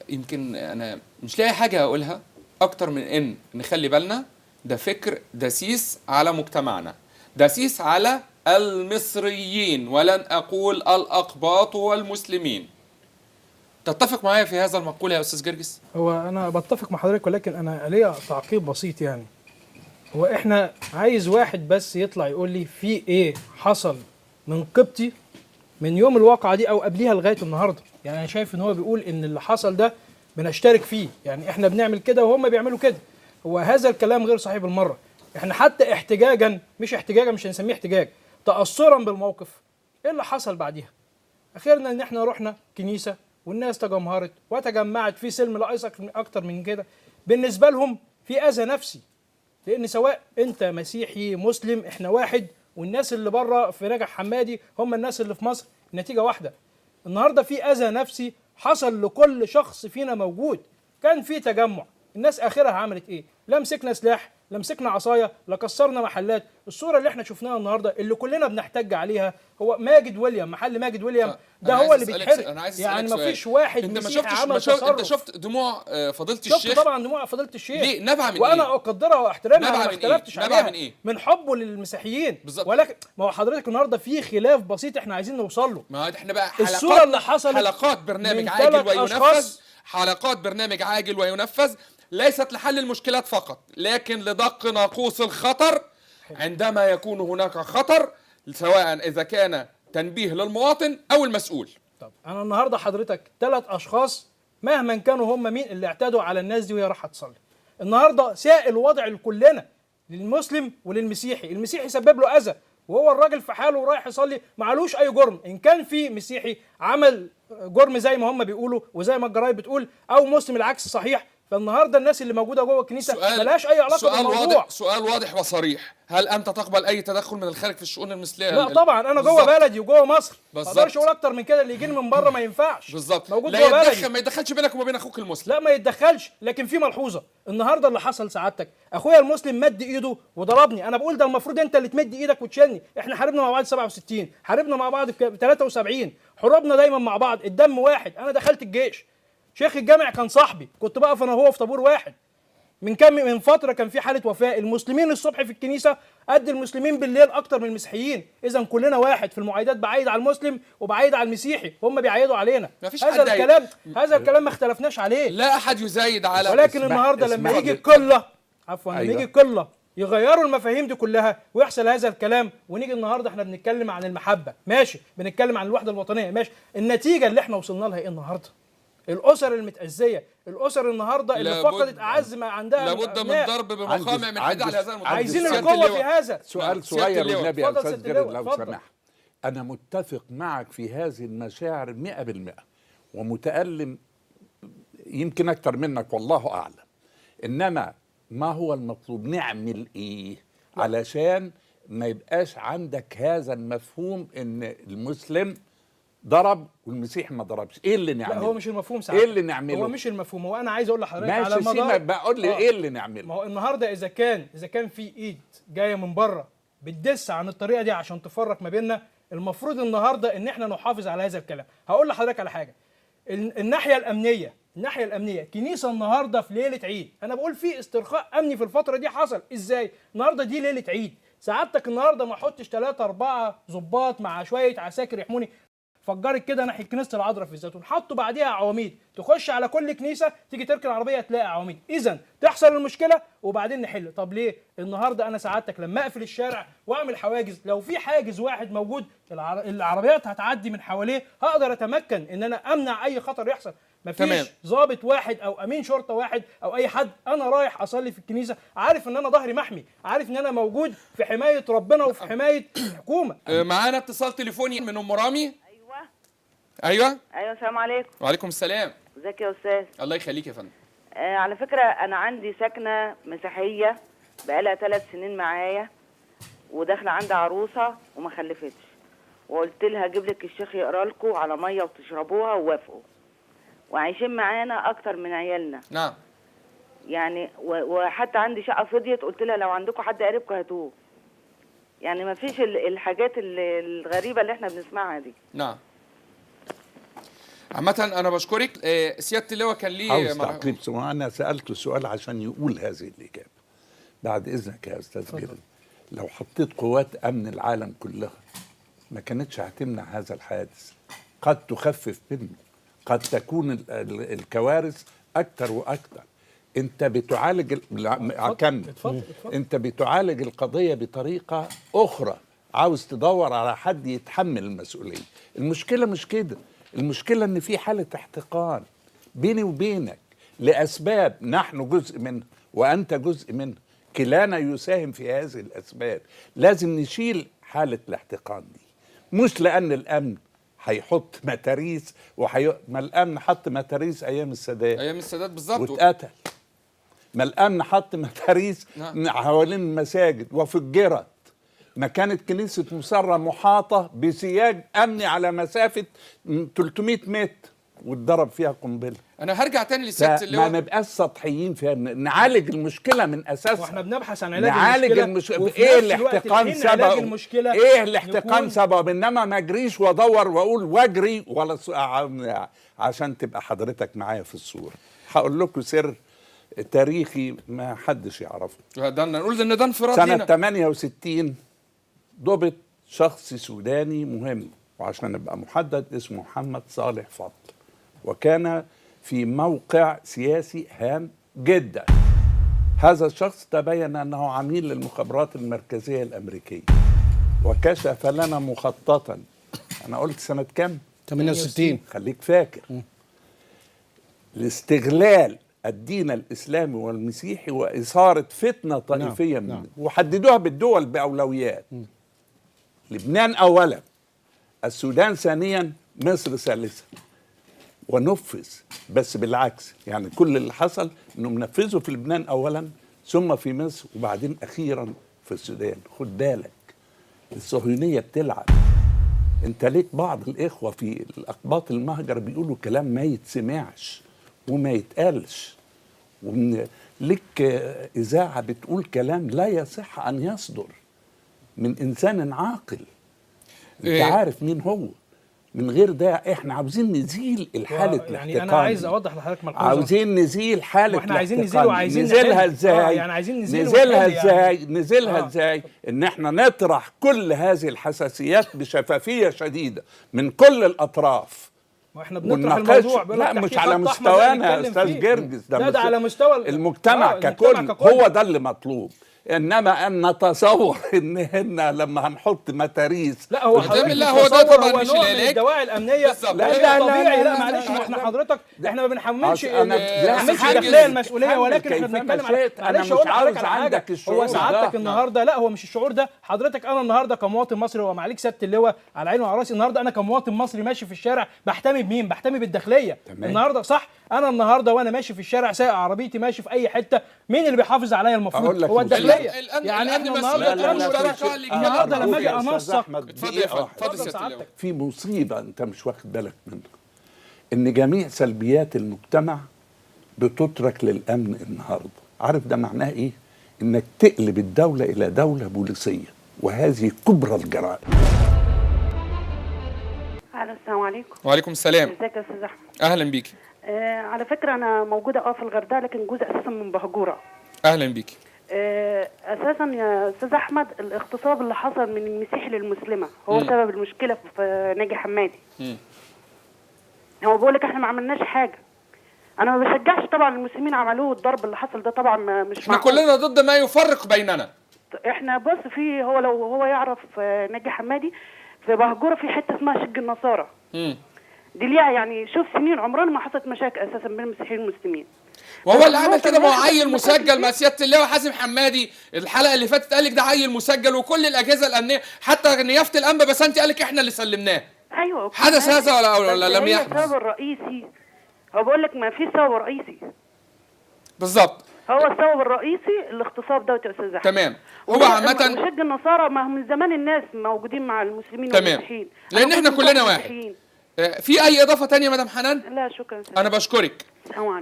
يمكن أنا مش لاقي حاجة أقولها أكتر من إن نخلي بالنا ده فكر دسيس على مجتمعنا، دسيس على المصريين، ولن أقول الأقباط والمسلمين. تتفق معايا في هذا المقولة يا أستاذ جرجس؟ هو أنا بتفق مع حضرتك، ولكن أنا ليا تعقيب بسيط. يعني هو إحنا عايز واحد بس يطلع يقول لي في إيه حصل من قبطي من يوم الواقعة دي أو قبليها لغاية النهاردة. يعني أنا شايف إن هو بيقول إن اللي حصل ده بنشترك فيه، يعني احنا بنعمل كده وهم بيعملوا كده. هو هذا الكلام غير صحيح بالمره. احنا حتى احتجاجا، مش هنسميه احتجاج، تاثرا بالموقف، ايه اللي حصل بعديها؟ اخيرا ان احنا رحنا كنيسه والناس تجمهرت وتجمعت في سلم لا اكتر من كده. بالنسبه لهم في اذى نفسي، لان سواء انت مسيحي مسلم احنا واحد، والناس اللي بره في نجع حمادي هم الناس اللي في مصر، النتيجه واحده. النهارده في اذى نفسي حصل لكل شخص فينا موجود. كان في تجمع، الناس اخرها عملت ايه؟ لا مسكنا سلاح، لا مسكنا عصايه، لا كسرنا محلات. الصوره اللي احنا شفناها النهارده اللي كلنا بنحتج عليها هو ماجد ويليام، محل ماجد ويليام ده هو اللي بيتحرق. يعني ما فيش واحد مسيحي عمل تصرف. انت شفت دموع فضيله الشيخ؟ شفت طبعا دموع فضيله الشيخ. ليه؟ نبع من وانا ايه؟ اقدرها واحترمها، نبع ما من اختلفتش إيه؟ عليها. نبع من إيه؟ من حبه للمسيحيين. بالظبط. ولكن ما هو حضرتك النهارده في خلاف بسيط احنا عايزين نوصل له. ما احنا بقى الصورة اللي حصلت حلقات برنامج من عاجل 3 وينفذ، أشخاص. حلقات برنامج عاجل وينفذ ليست لحل المشكلات فقط، لكن لدق ناقوس الخطر عندما يكون هناك خطر، سواء إذا كان تنبيه للمواطن أو المسؤول. طب أنا النهارده حضرتك 3 أشخاص مهما كانوا هم مين اللي اعتدوا على الناس دي وهي رايحة تصلي. النهارده ساء الوضع لكلنا، للمسلم وللمسيحي. المسيحي سبب له أذى وهو الراجل في حاله ورايح يصلي، معلوش أي جرم. إن كان في مسيحي عمل جرم زي ما هم بيقولوا وزي ما الجرايد بتقول، أو مسلم العكس صحيح، فالنهارده الناس اللي موجوده جوه الكنيسه ملهاش اي علاقه بالموضوع. سؤال واضح وصريح، هل انت تقبل اي تدخل من الخارج في الشؤون المثليه؟ لا طبعا، انا جوه بلدي وجوه مصر، ما اقدرش اقول اكتر من كده. اللي يجيني من بره ما ينفعش. بالظبط، موجود لا جوه بلدي، ما يتدخلش بينك وما بين اخوك المسلم. لا ما يتدخلش. لكن في ملحوظه النهارده اللي حصل سعادتك، اخويا المسلم مد ايده وضربني. انا بقول ده المفروض انت اللي تمد ايدك وتشيلني. احنا حاربنا مع بعض 67، حاربنا مع بعض 73، حروبنا دايما مع بعض، الدم واحد. انا دخلت الجيش، شيخ الجامع كان صاحبي، كنت بقف انا وهو في طابور واحد. من فتره كان في حاله وفاه، المسلمين الصبح في الكنيسه قد المسلمين بالليل اكتر من المسيحيين. اذا كلنا واحد في المعايدات، بعيد على المسلم وبعيد على المسيحي، هم بيعيدوا علينا. هذا الكلام ما اختلفناش عليه، لا احد يزايد على. ولكن النهارده لما يجي القله، لما يجي القله يغيروا المفاهيم دي كلها ويحصل هذا الكلام، ونيجي النهارده احنا بنتكلم عن المحبه، ماشي، بنتكلم عن الوحده الوطنيه، ماشي. النتيجه اللي احنا وصلنا لها ايه النهارده؟ الاسر المتأذية، الاسر النهارده اللي فقدت اعز ما عندها. لابد من ضرب بمقامع من حد على هذا الموضوع. عايزين القوه في هذا. سؤال صغير والنبي يا استاذ جريد لو فضل. سمحت. انا متفق معك في هذه المشاعر 100%، ومتألم يمكن اكتر منك والله اعلم. انما ما هو المطلوب؟ نعمل ايه علشان ما يبقاش عندك هذا المفهوم ان المسلم ضرب والمسيح ما ضربش؟ ايه اللي نعمله؟ لا هو مش المفهوم ساعتها. ايه اللي نعمله؟ هو مش المفهوم. هو انا عايز اقول لحضرتك ماشي على مدار بقول لي ايه اللي نعمله؟ ما هو النهارده اذا كان في ايد جايه من بره بتدس عن الطريقه دي عشان تفرق ما بيننا، المفروض النهارده ان احنا نحافظ على هذا الكلام. هقول لحضرتك على حاجه، الناحيه الامنيه، كنيسه النهارده في ليله عيد، انا بقول في استرخاء امني في الفتره دي حصل ازاي؟ النهارده دي ليله عيد، سعادتك النهارده ما احطش 3 4 ضباط مع شويه عساكر يحموني. فجرت كده ناحيه كنيسه العذراء في الزيتون، حطوا بعديها عواميد، تخش على كل كنيسه تيجي تركن العربيه تلاقي عواميد. اذا تحصل المشكله وبعدين نحل. طب ليه النهارده انا سعادتك لما اقفل الشارع واعمل حواجز، لو في حاجز واحد موجود العربيات هتعدي من حواليه، هقدر اتمكن ان انا امنع اي خطر يحصل. مفيش ضابط واحد او امين شرطه واحد او اي حد، انا رايح اصلي في الكنيسه عارف ان انا ظهري محمي، عارف ان انا موجود في حمايه ربنا وفي حمايه الحكومه. معانا اتصال تليفوني من ام رامي. ايوه السلام عليكم. وعليكم السلام. ازيك يا استاذ؟ الله يخليك يا فندم. على فكره انا عندي ساكنه مسيحيه بقالها 3 سنين معايا، وداخله عندي عروسه وما خلفتش، وقلت لها اجيب لك الشيخ يقرا لكم على ميه وتشربوها، ووافقوا، وعايشين معانا اكتر من عيالنا. نعم. يعني وحتى عندي شقه فضيت، قلت لها لو عندكم حد قريبكم هاتوه. يعني ما فيش الحاجات الغريبه اللي احنا بنسمعها دي. نعم. عامة أنا بشكرك. سيادة اللواء كان ليه عاوز تعقيب. أنا سألته سؤال عشان يقول هذه الإجابة. بعد إذنك يا أستاذ جريد، لو حطيت قوات أمن العالم كلها ما كانتش هتمنع هذا الحادث، قد تخفف منه، قد تكون الكوارث أكثر وأكثر. أنت بتعالج أنت بتعالج القضية بطريقة أخرى، عاوز تدور على حد يتحمل المسؤولية. المشكلة مش كده، المشكلة ان في حالة احتقان بيني وبينك. لأسباب نحن جزء منها وأنت جزء منها، كلانا يساهم في هذه الأسباب. لازم نشيل حالة الاحتقان دي، مش لأن الأمن هيحط متاريس ما الأمن حط متاريس أيام السادات، ايام السادات بالظبط، واتقتل. ما الأمن حط متاريس حوالين المساجد وفجرت. ما كانت كنيسة مسرة محاطة بسياج أمني على مسافة 300 متر واتضرب فيها قنبلة. انا هرجع تاني لسياده ما اللواء. نبقاش سطحيين فيها، نعالج المشكلة من أساسها. واحنا بنبحث عن علاج نعالج المشكله. ايه الاحتقان سببه؟ المشكله ايه الاحتقان سببه؟ انما ما اجريش وادور واقول واجري ولا عشان تبقى حضرتك معايا في الصورة. هقول لكم سر تاريخي ما حدش يعرفه. ده نقول ان ده انفراد سنة هنا. 68 ضبط شخص سوداني مهم، وعشان نبقى محدد اسمه محمد صالح فضل، وكان في موقع سياسي هام جدا. هذا الشخص تبين أنه عميل للمخابرات المركزية الأمريكية، وكشف لنا مخططا. أنا قلت سنة كم؟ 68. خليك فاكر. لاستغلال الدين الإسلامي والمسيحي وإثارة فتنة طائفية نعم. وحددوها بالدول بأولويات. لبنان أولا، السودان ثانيا، مصر ثالثا. ونفذ، بس بالعكس، يعني كل اللي حصل انه منفذه في لبنان اولا، ثم في مصر، وبعدين اخيرا في السودان. خد بالك، الصهيونيه بتلعب. انت ليك بعض الاخوه في الاقباط المهجر بيقولوا كلام ما يتسمعش وما يتقالش، ليك اذاعه بتقول كلام لا يصح ان يصدر من انسان عاقل. انت عارف مين هو. من غير ده احنا عاوزين نزيل الحالة الاحتقان. يعني انا عايز اوضح لحضرتك ملحوظه. عاوزين نزيل حالة واحنا عايزين الاحتقان. عايزين نزيلها ازاي؟ يعني عايزين نزيلها ازاي؟ نزيلها ازاي؟ ان احنا نطرح كل هذه الحساسيات بشفافية شديدة من كل الاطراف. واحنا بنطرح الموضوع. لا مش على مستوانا يا استاذ جرجس، ده على مستوى المجتمع ككل. هو ده اللي مطلوب. انما ان نتصور ان هنا لما هنحط متاريس، لا هو لا هو ده طبعا مش العلاج. الدواعي الامنيه لا طبيعي. لا معلش، احنا حضرتك احنا ما بنحملش الداخليه المسؤوليه، ولكن احنا بنتكلم على معلش اقول لحضرتك على حاجه. هو سعادتك النهارده، لا هو مش الشعور ده. حضرتك انا النهارده كمواطن مصري، هو معاليك سياده اللواء على عيني وعلى راسي، النهارده انا كمواطن مصري ماشي في الشارع بحتمي بمين؟ بحتمي بالداخليه. النهارده صح، انا النهارده وانا ماشي في الشارع سايق عربيتي ماشي في اي حته، مين اللي بيحافظ عليا؟ المفروض هو الداخليه. يعني احنا النهارده لما اجي انسق في مصيبه انت مش واخد بالك منها، ان جميع سلبيات المجتمع بتترك للامن النهارده. عارف ده معناه ايه؟ انك تقلب الدوله الى دوله بوليسيه، وهذه كبرى الجرائم. السلام عليكم. وعليكم السلام. ازيك يا استاذ احمد؟ اهلا بيكي. على فكره انا موجوده في الغردقه، لكن جوزي اساسا من بهجوره. اهلا بيكي. اساسا يا استاذ احمد، الاغتصاب اللي حصل من المسيحي للمسلمه هو سبب المشكله في ناجي حمادي. هو بيقول لك احنا ما عملناش حاجه. انا ما بشجعش طبعا المسلمين عملوه، الضرب اللي حصل ده طبعا مش احنا كلنا ضد ما يفرق بيننا. احنا بص، في هو لو هو يعرف ناجي حمادي في بهجوره في حته اسمها شج النصارى. دي ليها يعني شوف سنين عمرنا ما حصلت مشاكل اساسا بين المسيحيين والمسلمين. وهو اللي عمل كده، ما هو عيل مسجل مع سياده اللواء حازم حمادي. الحلقه اللي فاتت قال لك ده عيل مسجل، وكل الاجهزه الامنيه حتى نيافه الانبا بسنتي قال لك احنا اللي سلمناه. ايوه حدث هذا ولا لم يحدث؟ السبب الرئيسي هو بيقول لك ما في سبب رئيسي بالظبط. هو السبب الرئيسي الاغتصاب دوت يا استاذ احمد. تمام. هو عامه وشج النصارى ما هم من زمان الناس موجودين مع المسلمين والمسيحيين، لان احنا كلنا واحد. في اي اضافه ثانيه يا مدام حنان؟ لا شكرا. انا بشكرك.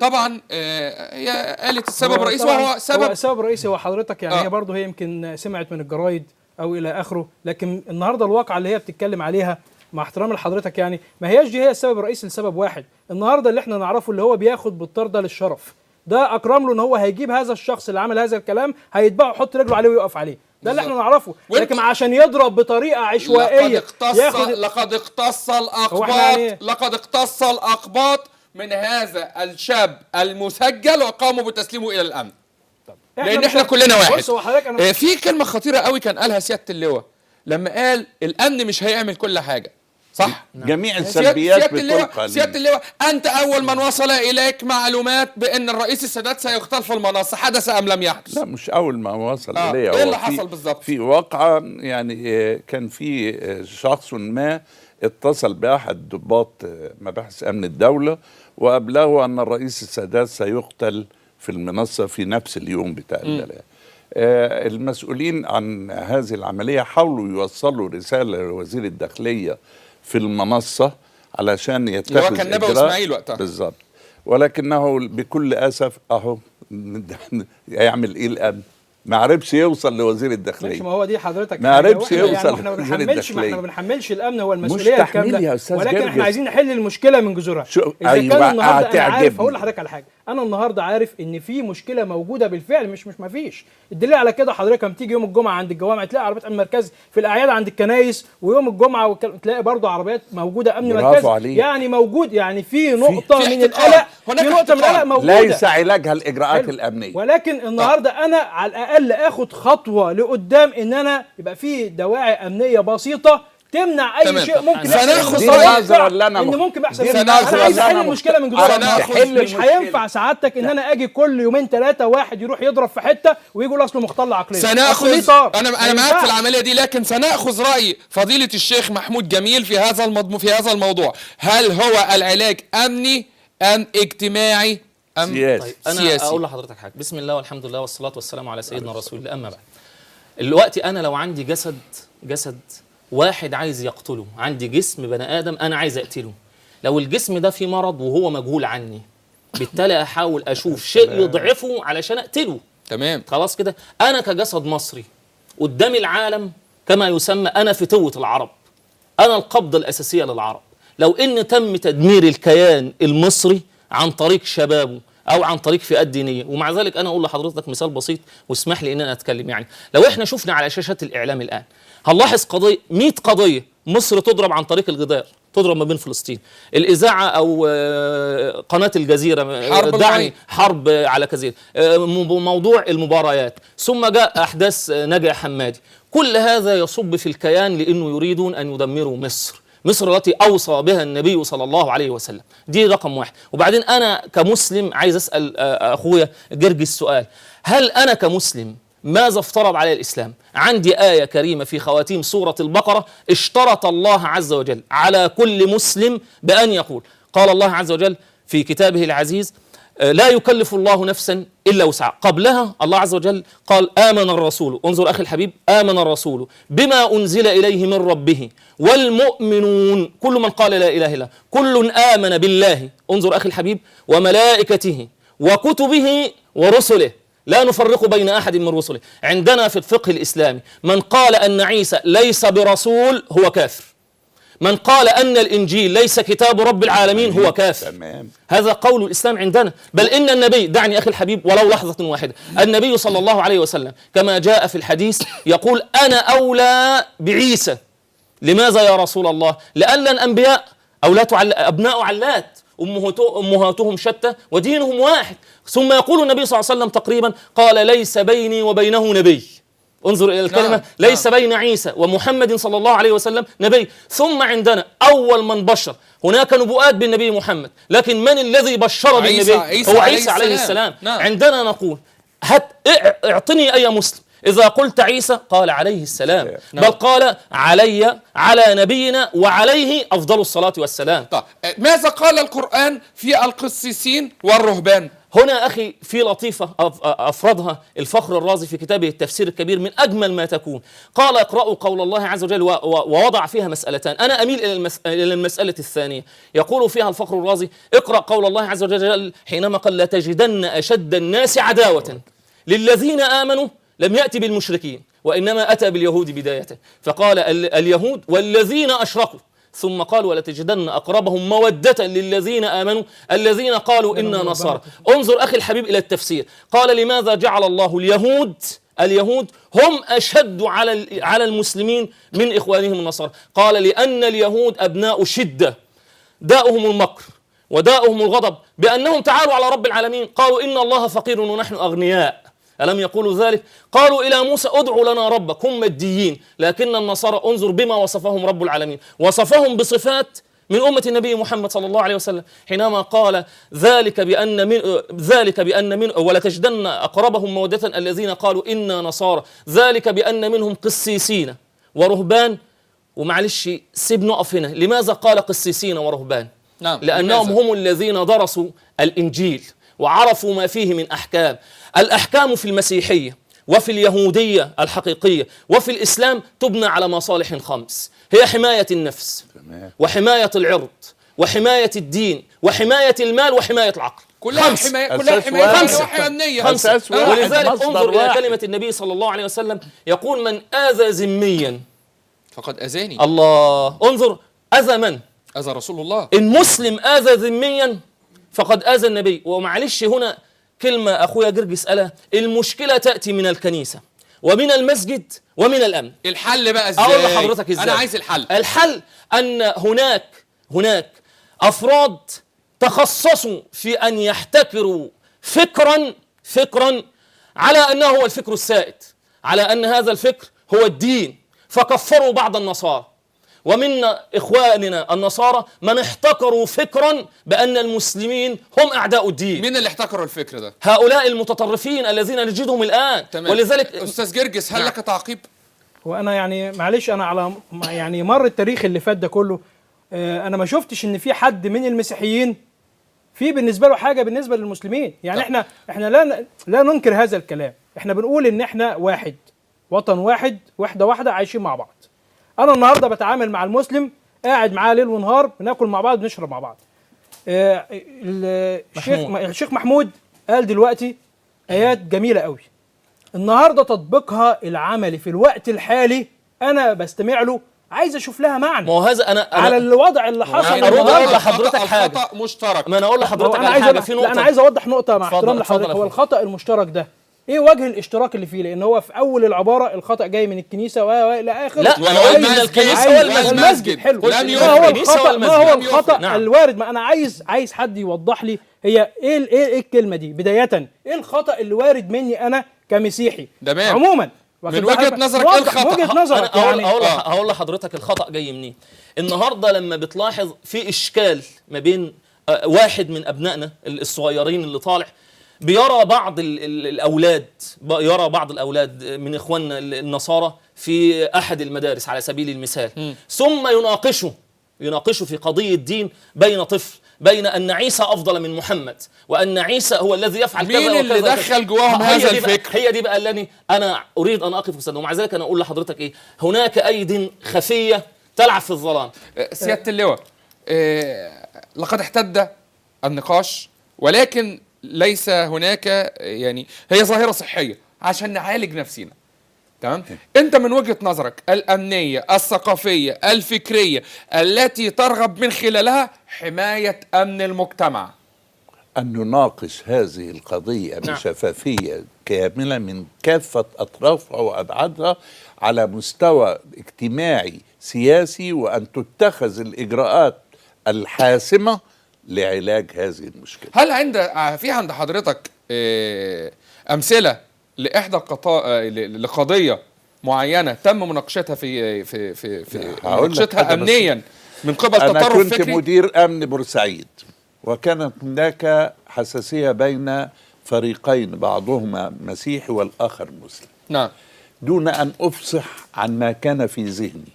طبعا هي قالت السبب الرئيسي، وهو السبب الرئيسي هو حضرتك يعني هي برضه هي يمكن سمعت من الجرايد او الى اخره، لكن النهارده الواقعه اللي هي بتتكلم عليها مع احترامي لحضرتك يعني ما هياش دي هي السبب الرئيسي لسبب واحد. النهارده اللي احنا نعرفه اللي هو بياخد بالطرده للشرف، ده اكرم له ان هو هيجيب هذا الشخص اللي عمل هذا الكلام هيتبعه يحط رجله عليه ويقف عليه. ده اللي احنا نعرفه، لكن عشان يضرب بطريقه عشوائيه لقد اقتص الاقباط من هذا الشاب المسجل وقاموا بتسليمه الى الامن. لان احنا كلنا واحد. في كلمه خطيره قوي كان قالها سياده اللواء لما قال الامن مش هيعمل كل حاجه. صح؟ جميع السلبيات بتلقى سيادة اللواء، أنت أول من وصل إليك معلومات بأن الرئيس السادات سيقتل في المنصة، حدث أم لم يحدث؟ لا مش أول ما وصل إليه. إيه اللي حصل بالظبط؟ في واقعة يعني كان في شخص ما اتصل بأحد ضباط مباحث أمن الدولة وأبلغه أن الرئيس السادات سيقتل في المنصة في نفس اليوم بتاع البلاغ. المسؤولين عن هذه العملية حاولوا يوصلوا رسالة لوزير الداخلية في المنصة علشان يتخذ اللي هو كان نبوي إسماعيل وقتها بالظبط، ولكنه بكل أسف أهو يعمل إيه الآن؟ ما عرفش يوصل لوزير الداخلية. ما هو دي حضرتك ما عرفش يوصل يعني احنا ما بنحملش الامن هو المسؤوليه الكامله، ولكن احنا عايزين نحل المشكله من جذورها. اذا كان النهارده انا عارف، هقول لحضرتك على حاجه، انا النهارده عارف ان في مشكله موجوده بالفعل، مش ما فيش. الدليل على كده حضرتك لما تيجي يوم الجمعه عند الجوامع تلاقي عربيات امن مركزي، في الاعياد عند الكنايس، ويوم الجمعه تلاقي برضه عربيات موجوده امن مركزي، يعني موجود، يعني في نقطه من القلق، في نقطه من القلق موجوده، ليس علاجها الاجراءات الامنيه. ولكن النهارده انا على الاقل اخد خطوه لقدام، ان انا يبقى في دواعي امنيه بسيطه تمنع اي شيء ممكن يحصل. دي نظره اللي انا ان ممكن يحصل. انا عايز احل المشكله من جذورها. مش هينفع سعادتك ان انا اجي كل يومين ثلاثه واحد يروح يضرب في حته ويجي يقول اصله مختل عقليا. سناخذ انا معاك في العمليه دي، لكن سناخذ راي فضيله الشيخ محمود جميل في هذا الموضوع. هل هو العلاج امني ام اجتماعي ام سياسي؟ طيب انا سياسي. اقول لحضرتك حاجه. بسم الله والحمد لله والصلاه والسلام على سيدنا رسول الله. اما بعد، الوقت انا لو عندي جسد واحد عايز يقتله، عندي جسم بني ادم انا عايز اقتله، لو الجسم ده فيه مرض وهو مجهول عني، بالتالي احاول اشوف شيء يضعفه علشان اقتله. تمام، خلاص كده. انا كجسد مصري قدام العالم كما يسمى، انا فتوة العرب، انا القبضة الاساسية للعرب. لو ان تم تدمير الكيان المصري عن طريق شبابه او عن طريق فئات دينيه، ومع ذلك انا اقول لحضرتك مثال بسيط واسمح لي ان انا اتكلم. يعني لو احنا شفنا على شاشات الاعلام الان هنلاحظ قضيه، 100 قضيه مصر تضرب عن طريق الجدار، تضرب ما بين فلسطين، الاذاعه او قناه الجزيره حرب على كزيره، موضوع المباريات، ثم جاء احداث نجا حمادي. كل هذا يصب في الكيان لانه يريدون ان يدمروا مصر التي أوصى بها النبي صلى الله عليه وسلم. دي رقم واحد. وبعدين أنا كمسلم عايز أسأل أخويا جرجي السؤال، هل أنا كمسلم ماذا افترض علي الإسلام؟ عندي آية كريمة في خواتيم سورة البقرة اشترط الله عز وجل على كل مسلم بأن يقول، قال الله عز وجل في كتابه العزيز: لا يكلف الله نفسا إلا وسعها. قبلها الله عز وجل قال: آمن الرسول، انظر أخي الحبيب، آمن الرسول بما أنزل إليه من ربه والمؤمنون، كل من قال لا إله إلا، كل آمن بالله، انظر أخي الحبيب، وملائكته وكتبه ورسله لا نفرق بين أحد من رسله. عندنا في الفقه الإسلامي من قال أن عيسى ليس برسول هو كافر، من قال أن الإنجيل ليس كتاب رب العالمين هو كافر. تمام. هذا قول الإسلام عندنا. بل إن النبي، دعني أخي الحبيب ولو لحظة واحدة، النبي صلى الله عليه وسلم كما جاء في الحديث يقول: أنا أولى بعيسى. لماذا يا رسول الله؟ لأن الأنبياء أبناء علات، أمهاتهم شتى ودينهم واحد. ثم يقول النبي صلى الله عليه وسلم تقريبا، قال: ليس بيني وبينه نبي. انظر إلى الكلمة، ليس بين عيسى ومحمد صلى الله عليه وسلم نبي. ثم عندنا أول من بشر، هناك نبوءات بالنبي محمد، لكن من الذي بشر بالنبي؟ هو عيسى عليه السلام. عندنا نقول: اعطني أي مسلم إذا قلت عيسى قال عليه السلام، بل قال على نبينا وعليه أفضل الصلاة والسلام. طيب ماذا قال القرآن في القسيسين والرهبان؟ هنا أخي في لطيفة أفردها الفخر الرازي في كتابه التفسير الكبير من أجمل ما تكون. قال: اقرأوا قول الله عز وجل، ووضع فيها مسألتان، أنا أميل إلى المسألة الثانية. يقول فيها الفخر الرازي: اقرأ قول الله عز وجل حينما قال: لتجدن أشد الناس عداوة للذين آمنوا لم يأتي بالمشركين وإنما أتى باليهود بداية، فقال اليهود والذين أشركوا، ثم قال: ولتجدن أقربهم مودة للذين آمنوا الذين قالوا إنا نصارى. انظر أخي الحبيب إلى التفسير، قال: لماذا جعل الله اليهود هم أشد على المسلمين من إخوانهم النصارى؟ قال: لأن اليهود أبناء شدة، داؤهم المكر وداؤهم الغضب، بأنهم تعالوا على رب العالمين قالوا: إن الله فقير ونحن أغنياء. ألم يقولوا ذلك؟ قالوا إلى موسى ادع لنا ربك، هم ماديين، لكن النصارى انظر بما وصفهم رب العالمين، وصفهم بصفات من أمة النبي محمد صلى الله عليه وسلم حينما قال ذلك بأن من ولتجدن أقربهم مودة الذين قالوا إنا نصارى، ذلك بأن منهم قسيسين ورهبان. ومعلش سيب نقف هنا، لماذا قال قسيسين ورهبان؟ نعم، لأنهم لماذا؟ هم الذين درسوا الإنجيل وعرفوا ما فيه من أحكام. الأحكام في المسيحية وفي اليهودية الحقيقية وفي الإسلام تبنى على مصالح 5، هي حماية النفس وحماية العرض وحماية الدين وحماية المال وحماية العقل. كلها 5. حماية، كلها أساس حماية واحد. وحيوانية. 5. أساس واحد، ولذلك مصدر انظر إلى واحد. كلمة النبي صلى الله عليه وسلم يقول من آذى ذميا فقد أذاني. الله، انظر أذى من؟ أذى رسول الله. إن مسلم آذى ذميا فقد آذى النبي. ومعلش هنا كلمة أخويا جرجس قالها، المشكلة تأتي من الكنيسة ومن المسجد ومن الأمن. الحل بقى ازاي؟ أقول لحضرتك إزاي؟ أنا عايز الحل. الحل أن هناك أفراد تخصصوا في أن يحتكروا فكرا على أنه هو الفكر السائد، على أن هذا الفكر هو الدين، فكفروا بعض النصارى. ومن إخواننا النصارى من احتكروا فكرا بأن المسلمين هم أعداء الدين. مين اللي احتكروا الفكر ده؟ هؤلاء المتطرفين الذين نجدهم الآن. تمام. ولذلك أستاذ جرجس، هل لك تعقيب؟ وانا يعني معلش انا على يعني مر التاريخ اللي فات ده كله، انا ما شفتش ان في حد من المسيحيين في بالنسبه له حاجه بالنسبه للمسلمين. يعني احنا لا ننكر هذا الكلام، احنا بنقول ان احنا واحد، وطن واحد، وحده واحده، عايشين مع بعض. انا النهارده بتعامل مع المسلم، قاعد معاه ليل ونهار، بناكل مع بعض، بنشرب مع بعض. الشيخ محمود قال دلوقتي ايات جميله قوي، النهارده تطبيقها العملي في الوقت الحالي انا بستمع له، عايز اشوف لها معنى. ما هو هذا أنا على الوضع اللي حصل. أنا أرد أقول لحضرتك حاجة. الخطأ مشترك. ما أنا أقول لحضرتك انا على عايز حاجة في نقطة. انا عايز اوضح نقطه مع احترام اتفضل لحضرتك. يا هو أخوي. الخطأ المشترك ده ايه وجه الاشتراك اللي فيه؟ لان هو في اول العباره الخطأ جاي من الكنيسه الى اخره. لا، أنا قلت من الكنيسة والمسجد. حلو. لم ما هو يفرق. الخطأ، ما هو الخطأ نعم. الوارد؟ ما انا عايز حد يوضح لي هي ايه الكلمه دي بدايه، ايه الخطأ اللي وارد مني انا كمسيحي تمام. عموما من وجهة نظرك ايه الخطأ؟ وجهة نظرك أنا يعني هقول لحضرتك الخطأ جاي منين. النهارده لما بتلاحظ في إشكال ما بين واحد من أبنائنا الصغيرين اللي طالع بيرى بعض الأولاد من إخواننا النصارى في أحد المدارس على سبيل المثال، ثم يناقشوا في قضية دين بين طفل، بين أن عيسى أفضل من محمد، وأن عيسى هو الذي يفعل كذا مين وكذا اللي دخل جواهم هذا الفكر؟ هي دي بقى اللي أنا أريد أن أقف قصادها. ومع ذلك أنا أقول لحضرتك إيه، هناك أيد خفية تلعب في الظلام. سيادة اللواء، لقد احتد النقاش، ولكن ليس هناك، يعني هي ظاهرة صحية عشان نعالج نفسنا. تمام؟ انت من وجهة نظرك الأمنية الثقافية الفكرية التي ترغب من خلالها حماية أمن المجتمع، أن نناقش هذه القضية بشفافية كاملة من كافة أطرافها وأبعادها على مستوى اجتماعي سياسي، وأن تتخذ الإجراءات الحاسمة لعلاج هذه المشكلة. هل عند حضرتك أمثلة لإحدى لقضية معينة تم مناقشتها في مناقشتها أمنيا من قبل تطرف فكري؟ أنا كنت مدير أمن بورسعيد، وكانت هناك حساسية بين فريقين، بعضهما مسيحي والآخر مسلم. نعم. دون أن أفصح عن ما كان في ذهني،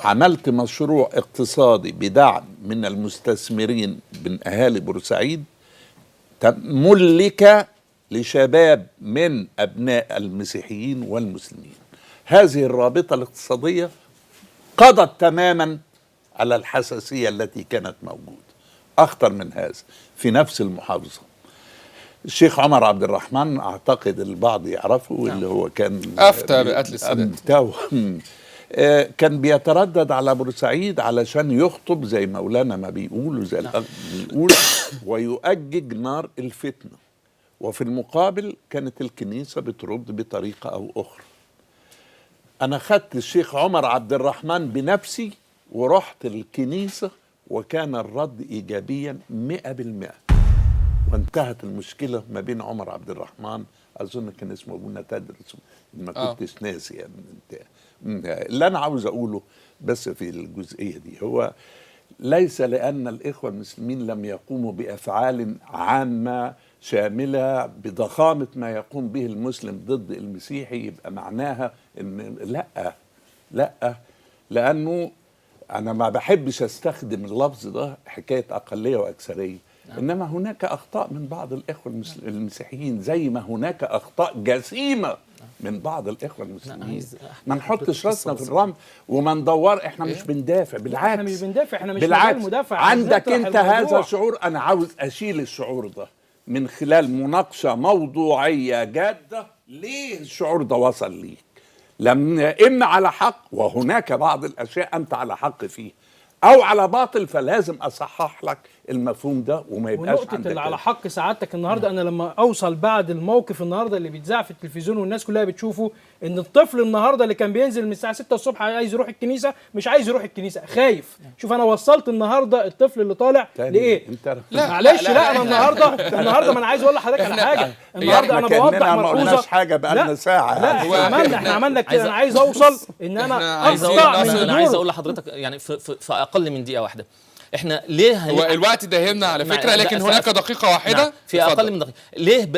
عملت مشروع اقتصادي بدعم من المستثمرين من أهالي بورسعيد، ملك لشباب من أبناء المسيحيين والمسلمين. هذه الرابطة الاقتصادية قضت تماما على الحساسية التي كانت موجودة. أخطر من هذا، في نفس المحافظة الشيخ عمر عبد الرحمن، أعتقد البعض يعرفه، اللي هو كان أفتى بقتل السادات، كان بيتردد على بورسعيد علشان يخطب زي مولانا ما بيقول، زي بيقول، ويؤجج نار الفتنة. وفي المقابل كانت الكنيسة بترد بطريقة أو أخرى. أنا خدت الشيخ عمر عبد الرحمن بنفسي ورحت الكنيسة، وكان الرد إيجابيا 100%، وانتهت المشكلة ما بين عمر عبد الرحمن اظن كان اسمه ابونا تدرس، ما كنتش ناسي يعني. اللي انا عاوز اقوله بس في الجزئيه دي هو ليس لان الاخوه المسلمين لم يقوموا بافعال عامه شامله بضخامه ما يقوم به المسلم ضد المسيحي يبقى معناها ان لا، لانه انا ما بحبش استخدم اللفظ ده حكايه اقليه واكثريه. انما هناك اخطاء من بعض الاخوه المسيحيين زي ما هناك اخطاء جسيمه من بعض الاخوه المسلمين. ما نحطش راسنا في الرمل وما ندور. احنا مش بندافع، بالعكس احنا مش بندافع، احنا مش بالعكس مدافع. عندك انت هذا الشعور، انا عاوز اشيل الشعور ده من خلال مناقشه موضوعيه جاده. ليه الشعور ده وصل ليك؟ لما اما على حق وهناك بعض الاشياء انت على حق فيه، او على باطل، فلازم اصحح لك المفهوم ده وما يبقاش ونقطة عندك اللي على حق سعادتك النهارده، انا لما اوصل بعد الموقف النهارده اللي بيتذاع في التلفزيون والناس كلها بتشوفه، ان الطفل النهارده اللي كان بينزل من الساعه 6 الصبح عايز يروح الكنيسه، مش عايز يروح الكنيسه، خايف. شوف انا وصلت النهارده الطفل اللي طالع لايه؟ معلش لا انا النهارده ما انا عايز اقول لحضرتك على حاجه. النهارده انا بوضح ملحوظه حاجه بقالنا ساعه. لا احنا عملنا كده. انا عايز اوصل ان انا عايز اقول لحضرتك يعني في اقل من دقيقه واحده. احنا ليه هو الوقت ده يهمنا على فكره، لكن هناك دقيقه واحده. نعم. في اقل من دقيقه.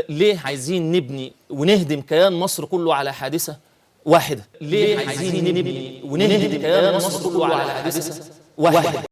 ليه عايزين نبني ونهدم كيان مصر كله على حادثه واحده؟ ليه عايزين نبني ونهدم كيان مصر كله على حادثه واحده؟